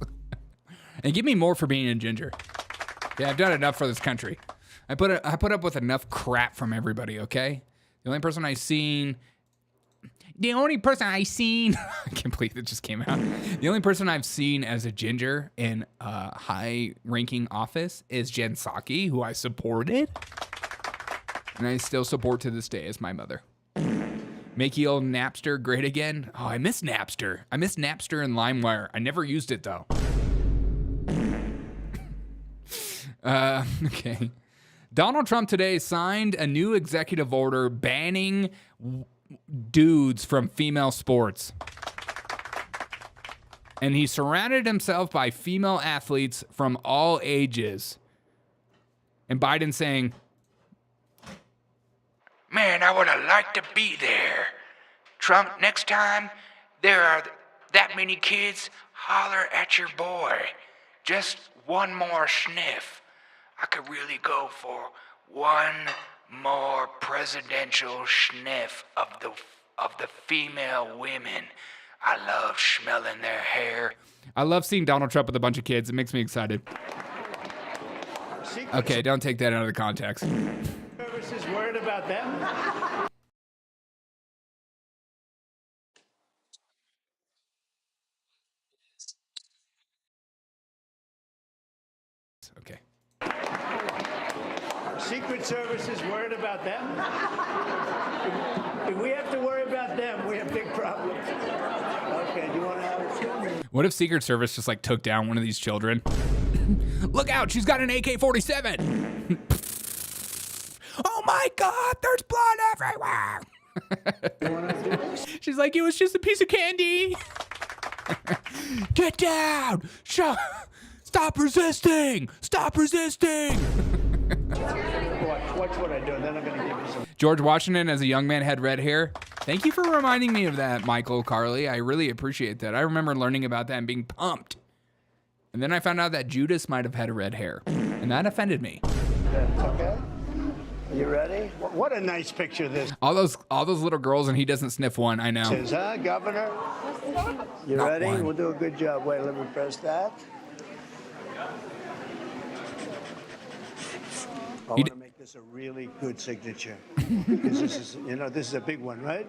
And give me more for being a ginger. Yeah, I've done enough for this country. I put up with enough crap from everybody, okay? The only person I've seen... I can't believe it just came out. The only person I've seen as a ginger in a high-ranking office is Jen Psaki, who I supported. And I still support to this day as my mother. Make ye old Napster great again. Oh, I miss Napster. I miss Napster and LimeWire. I never used it, though. Okay. Donald Trump today signed a new executive order banning dudes from female sports. And he surrounded himself by female athletes from all ages. And Biden saying, man, I would have liked to be there. Trump, next time there are that many kids, holler at your boy. Just one more sniff. I could really go for one more presidential sniff of the female women. I love smelling their hair. I love seeing Donald Trump with a bunch of kids. It makes me excited. Okay, don't take that out of the context. Services worried about them? Okay. Secret Service is worried about them? If we have to worry about them, we have big problems. Okay, do you want to have a... What if Secret Service just like took down one of these children? Look out, she's got an AK-47. Oh my God, there's blood everywhere. She's like, it was just a piece of candy. Get down. Stop resisting. Stop resisting. Watch what I do, and then I'm going to give you some. George Washington as a young man had red hair. Thank you for reminding me of that, Michael Carley. I really appreciate that. I remember learning about that and being pumped. And then I found out that Judas might have had red hair, and that offended me. Okay. You ready? What a nice picture this. All those little girls, and he doesn't sniff one. I know. Says, Governor? You Not ready? one. We'll do a good job. Wait, let me press that. I want to make this a really good signature. Because this is, this is a big one, right?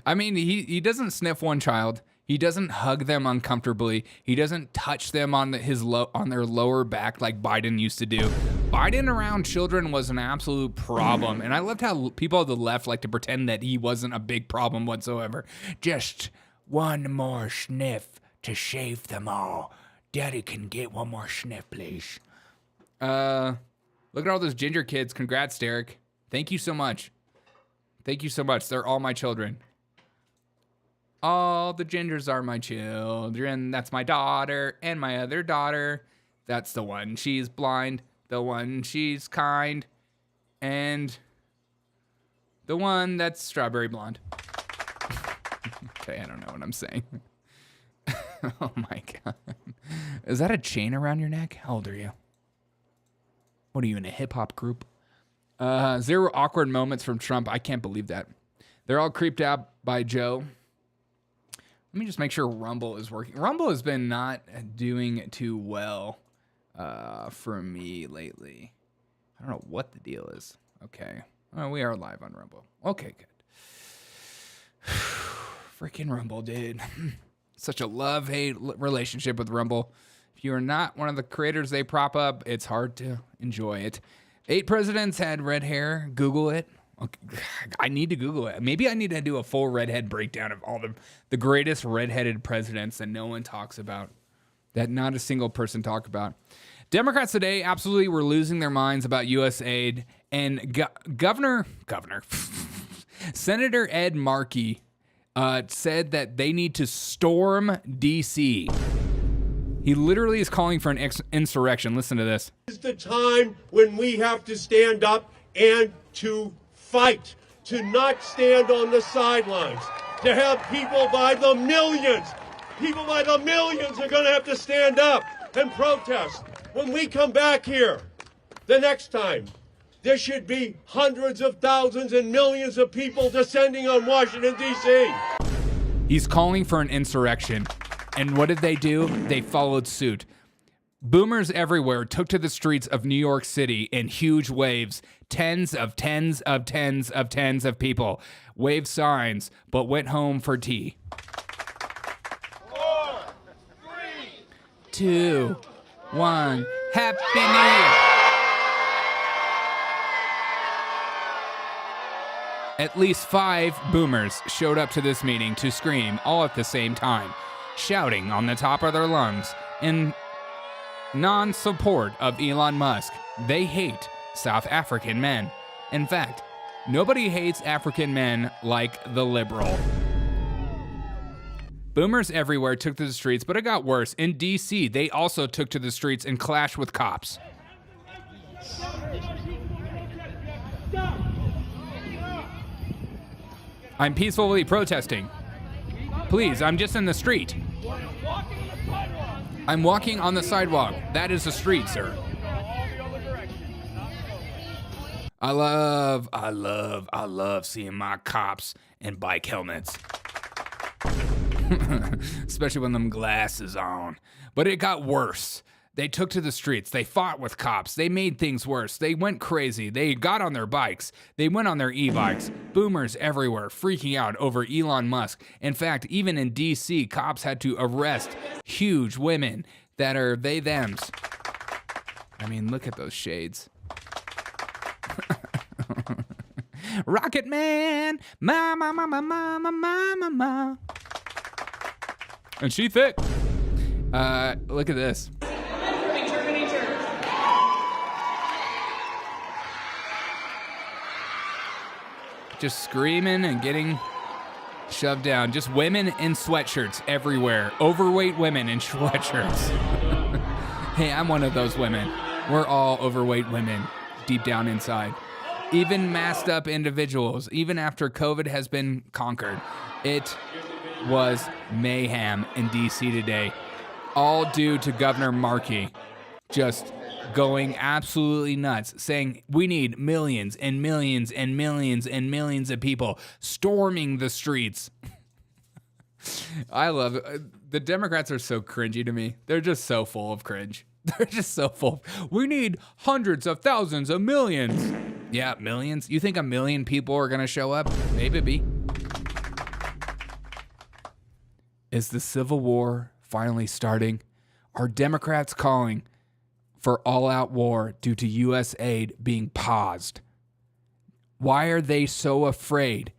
I mean, he doesn't sniff one child. He doesn't hug them uncomfortably. He doesn't touch them on their lower back like Biden used to do. Biden around children was an absolute problem. And I loved how people on the left like to pretend that he wasn't a big problem whatsoever. Just one more sniff to shave them all. Daddy can get one more sniff, please. Look at all those ginger kids. Congrats, Derek. Thank you so much. Thank you so much. They're all my children. All the gingers are my children. That's my daughter and my other daughter. That's the one. She's blind. The one. She's kind. And the one that's strawberry blonde. Okay, I don't know what I'm saying. Oh my God. Is that a chain around your neck? How old are you? What are you, in a hip-hop group? 0 awkward moments from Trump. I can't believe that. They're all creeped out by Joe. Let me just make sure Rumble is working. Rumble has been not doing too well for me lately. I don't know what the deal is. Okay. Oh, we are live on Rumble. Okay, good. Freaking Rumble, dude. Such a love-hate relationship with Rumble. If you are not one of the creators they prop up, it's hard to enjoy it. 8 presidents had red hair. Google it. Okay. I need to Google it. Maybe I need to do a full redhead breakdown of all the greatest redheaded presidents that no one talks about, that not a single person talked about. Democrats today absolutely were losing their minds about USAID, and Governor Senator Ed Markey said that they need to storm D.C. He literally is calling for an insurrection. Listen to this. This is the time when we have to stand up and to fight, to not stand on the sidelines, to have people by the millions are going to have to stand up and protest. When we come back here the next time, there should be hundreds of thousands and millions of people descending on Washington, D.C. He's calling for an insurrection. And what did they do? They followed suit. Boomers everywhere took to the streets of New York City in huge waves. Tens of people waved signs, but went home for tea. 4, 3, 2, 1. Happy New Year! At least 5 boomers showed up to this meeting to scream all at the same time, shouting on the top of their lungs in non-support of Elon Musk. They hate South African men. In fact, nobody hates African men like the liberal. Boomers everywhere took to the streets, but it got worse. In D.C., they also took to the streets and clashed with cops. I'm peacefully protesting. Please, I'm just in the street. I'm walking on the sidewalk. That is the street, sir. I love seeing my cops in bike helmets. Especially when them glasses on. But it got worse. They took to the streets. They fought with cops. They made things worse. They went crazy. They got on their bikes. They went on their e-bikes. Boomers everywhere freaking out over Elon Musk. In fact, even in D.C., cops had to arrest huge women that are they-thems. I mean, look at those shades. Rocket Man, ma. And she thick. Look at this. Just screaming and getting shoved down. Just women in sweatshirts everywhere. Overweight women in sweatshirts. Hey, I'm one of those women. We're all overweight women deep down inside. Even masked up individuals, even after COVID has been conquered. It was mayhem in D.C. today. All due to Governor Markey just going absolutely nuts, saying we need millions and millions and millions and millions of people storming the streets. I love it. The Democrats are so cringy to me. They're just so full of cringe. They're just so full. We need hundreds of thousands of millions. Yeah, millions. You think 1 million people are going to show up? Maybe. Is the Civil War finally starting? Are Democrats calling for all-out war due to USAID being paused? Why are they so afraid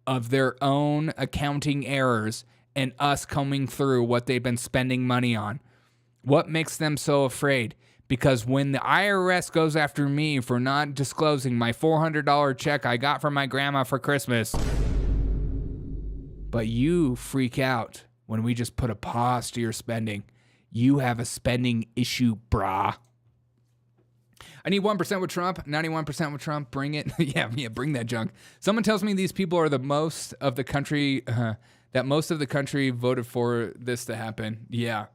of their own accounting errors and us coming through what they've been spending money on? What makes them so afraid? Because when the IRS goes after me for not disclosing my $400 check I got from my grandma for Christmas, but you freak out when we just put a pause to your spending. You have a spending issue, brah. I need 1% with Trump, 91% with Trump. Bring it. yeah, bring that junk. Someone tells me these people are the most of the country, that most of the country voted for this to happen. Yeah.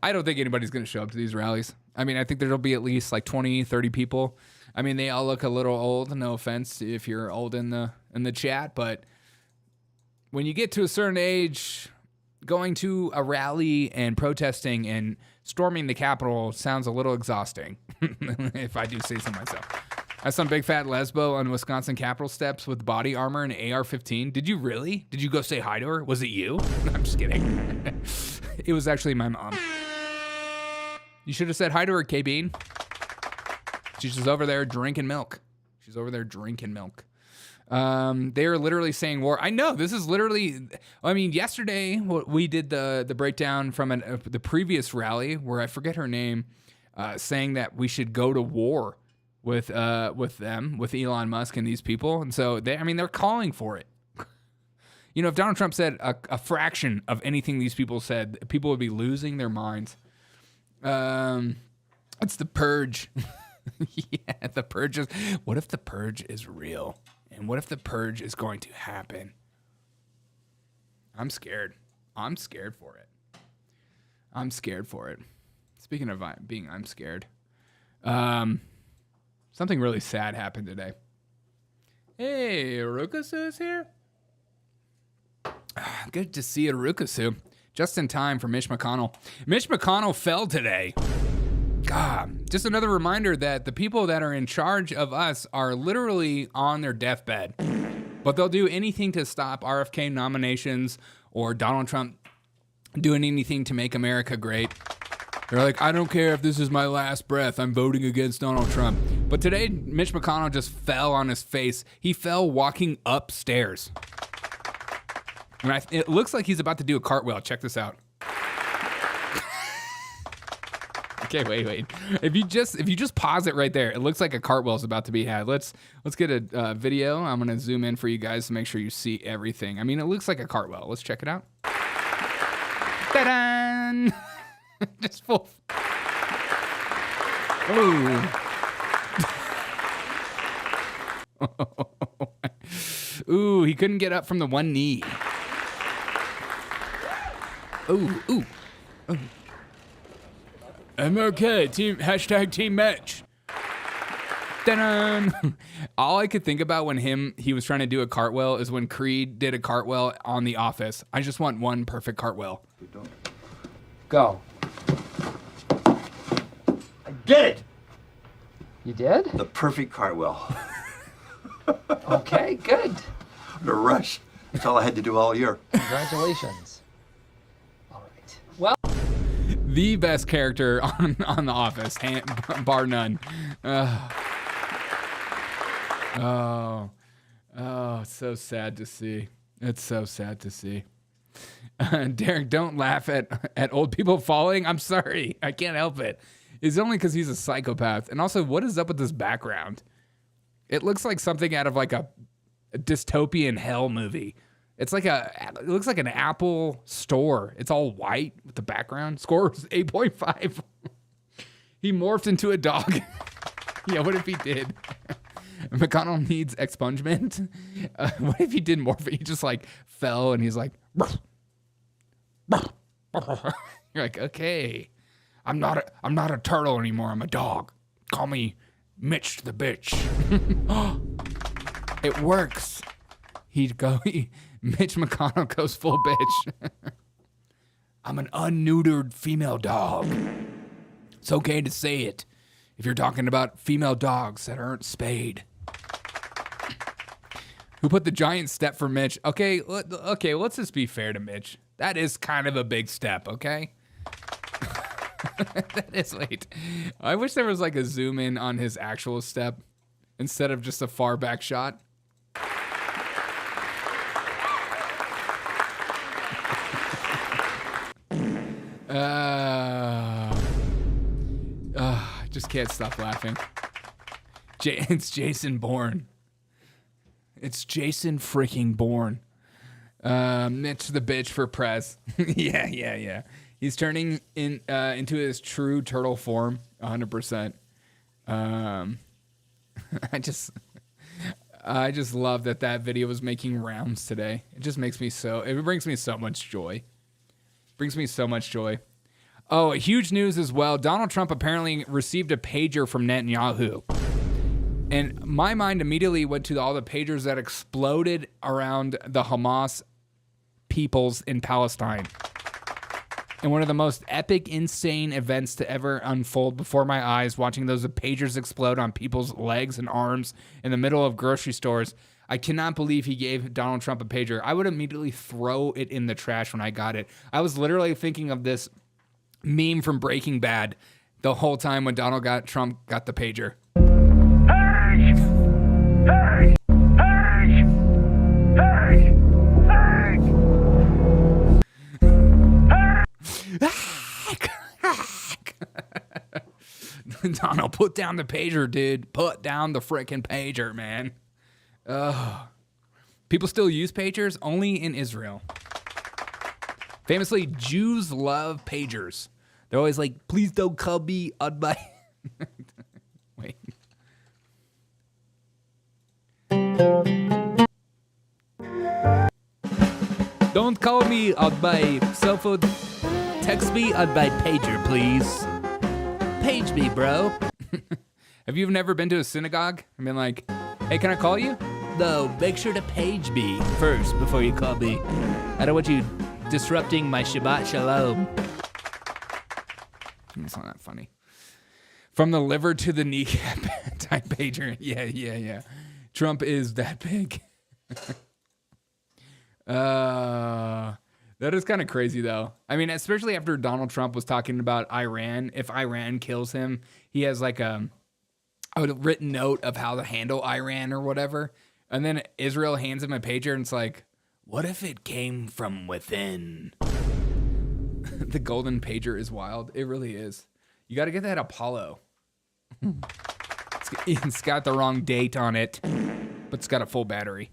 I don't think anybody's going to show up to these rallies. I mean, I think there'll be at least like 20, 30 people. I mean, they all look a little old. No offense if you're old in the chat, but when you get to a certain age, going to a rally and protesting and storming the Capitol sounds a little exhausting, if I do say so myself. I saw some big fat lesbo on Wisconsin Capitol steps with body armor and AR-15. Did you really? Did you go say hi to her? Was it you? I'm just kidding. It was actually my mom. You should have said hi to her, K-Bean. She's just over there drinking milk. She's over there drinking milk. They are literally saying war. I know, this is literally, I mean, yesterday we did the breakdown from the previous rally where I forget her name, saying that we should go to war with them, with Elon Musk and these people. And so they're calling for it. You know, if Donald Trump said a fraction of anything these people said, people would be losing their minds. It's the purge. Yeah, the purge is, what if the purge is real? And what if the purge is going to happen? I'm scared. I'm scared for it. I'm scared for it. Speaking of being I'm scared. Something really sad happened today. Hey, Rukusu's here. Good to see you, Rukusu. Just in time for Mitch McConnell. Mitch McConnell fell today. God, just another reminder that the people that are in charge of us are literally on their deathbed. But they'll do anything to stop RFK nominations or Donald Trump doing anything to make America great. They're like, I don't care if this is my last breath. I'm voting against Donald Trump. But today, Mitch McConnell just fell on his face. He fell walking upstairs. And it looks like he's about to do a cartwheel. Check this out. Okay, wait. If you just pause it right there, it looks like a cartwheel is about to be had. Let's get a video. I'm gonna zoom in for you guys to make sure you see everything. I mean, it looks like a cartwheel. Let's check it out. Ta-da! Just full. Ooh. Ooh, he couldn't get up from the one knee. Ooh. MLK, #team match. Ta-da! All I could think about when he was trying to do a cartwheel is when Creed did a cartwheel on The Office. I just want one perfect cartwheel. Go. I did it! You did? The perfect cartwheel. Okay, good. The rush. That's all I had to do all year. Congratulations. All right. Well, the best character on The Office, bar none. It's so sad to see. It's so sad to see. Derek, don't laugh at old people falling. I'm sorry. I can't help it. It's only because he's a psychopath. And also, what is up with this background? It looks like something out of like a dystopian hell movie. It looks like an Apple store. It's all white with the background. Score is 8.5. He morphed into a dog. Yeah, what if he did? McConnell needs expungement. What if he did morph? He just like fell and he's like, you're like, okay, I'm not a turtle anymore. I'm a dog. Call me Mitch the bitch. It works. Mitch McConnell goes full bitch. I'm an unneutered female dog. It's okay to say it if you're talking about female dogs that aren't spayed. Who put the giant step for Mitch? Okay, let's just be fair to Mitch. That is kind of a big step, okay? That is, wait. I wish there was like a zoom in on his actual step instead of just a far back shot. I just can't stop laughing. It's Jason Bourne. It's Jason freaking Bourne. Mitch the bitch for press. Yeah. He's turning into his true turtle form, 100%. I just love that video was making rounds today. It just makes me it brings me so much joy. Oh, huge news as well. Donald Trump apparently received a pager from Netanyahu. And my mind immediately went to all the pagers that exploded around the Hamas peoples in Palestine. And one of the most epic, insane events to ever unfold before my eyes, watching those pagers explode on people's legs and arms in the middle of grocery stores. I cannot believe he gave Donald Trump a pager. I would immediately throw it in the trash when I got it. I was literally thinking of this meme from Breaking Bad the whole time when Trump got the pager. Donald, put down the pager, dude. Put down the frickin' pager, man. People still use pagers, only in Israel. Famously, Jews love pagers. They're always like, please don't call me on my... Wait. Don't call me on my cell phone. Text me on my pager, please. Page me, bro. Have you never been to a synagogue and been like, hey, can I call you? No, make sure to page me first before you call me. I don't want you disrupting my Shabbat Shalom. It's not that funny. From the liver to the kneecap type pager. Yeah. Trump is that big. That is kind of crazy, though. I mean, especially after Donald Trump was talking about Iran. If Iran kills him, he has like a written note of how to handle Iran or whatever. And then Israel hands him a pager and it's like, what if it came from within? The golden pager is wild. It really is. You got to get that Apollo. It's got the wrong date on it, but it's got a full battery.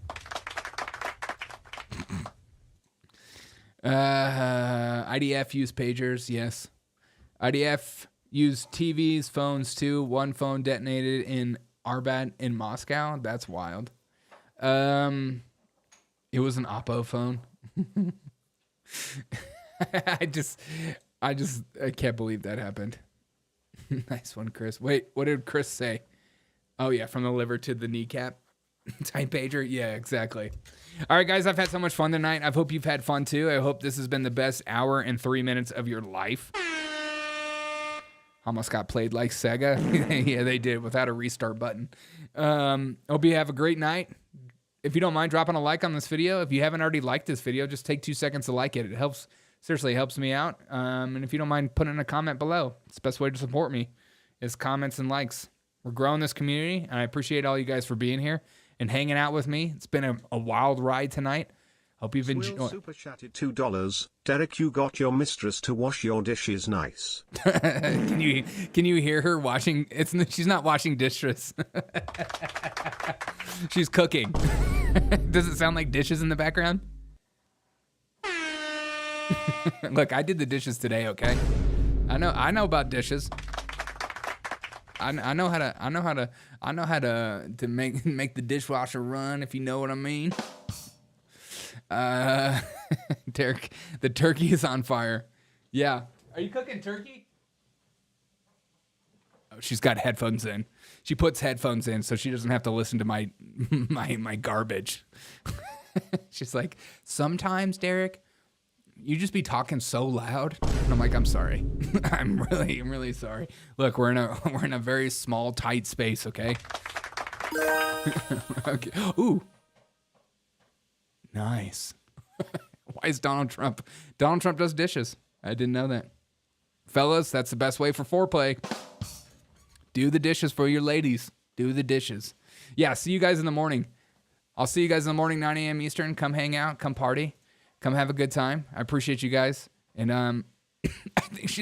IDF used pagers, yes. IDF used TVs, phones too. One phone detonated in Arbat in Moscow. That's wild. It was an Oppo phone. I can't believe that happened. Nice one, Chris. Wait, what did Chris say? Oh yeah, from the liver to the kneecap type pager. Yeah, exactly. All right, guys, I've had so much fun tonight. I hope you've had fun too. I hope this has been the best hour and 3 minutes of your life. Almost got played like Sega. Yeah, they did without a restart button. Hope you have a great night. If you don't mind dropping a like on this video, if you haven't already liked this video, just take 2 seconds to like it. It helps, seriously helps me out. And if you don't mind putting a comment below, it's the best way to support me is comments and likes. We're growing this community, and I appreciate all you guys for being here and hanging out with me. It's been a wild ride tonight. Hope you've enjoyed. Super chatted $2. Derek, you got your mistress to wash your dishes nice. Can you hear her washing? She's not washing dishes. She's cooking. Does it sound like dishes in the background? Look, I did the dishes today, okay? I know about dishes. I know how to make the dishwasher run, if you know what I mean. Derek, the turkey is on fire. Yeah. Are you cooking turkey? Oh, she's got headphones in. She puts headphones in so she doesn't have to listen to my garbage. She's like, sometimes, Derek, you just be talking so loud. And I'm like, I'm sorry. I'm really sorry. Look, we're in a very small, tight space, okay? Okay. Ooh. Nice. Why is Donald Trump? Donald Trump does dishes. I didn't know that. Fellas, that's the best way for foreplay. Do the dishes for your ladies. Do the dishes. Yeah, see you guys in the morning. I'll see you guys in the morning, 9 a.m. Eastern. Come hang out. Come party. Come have a good time. I appreciate you guys. And I think she's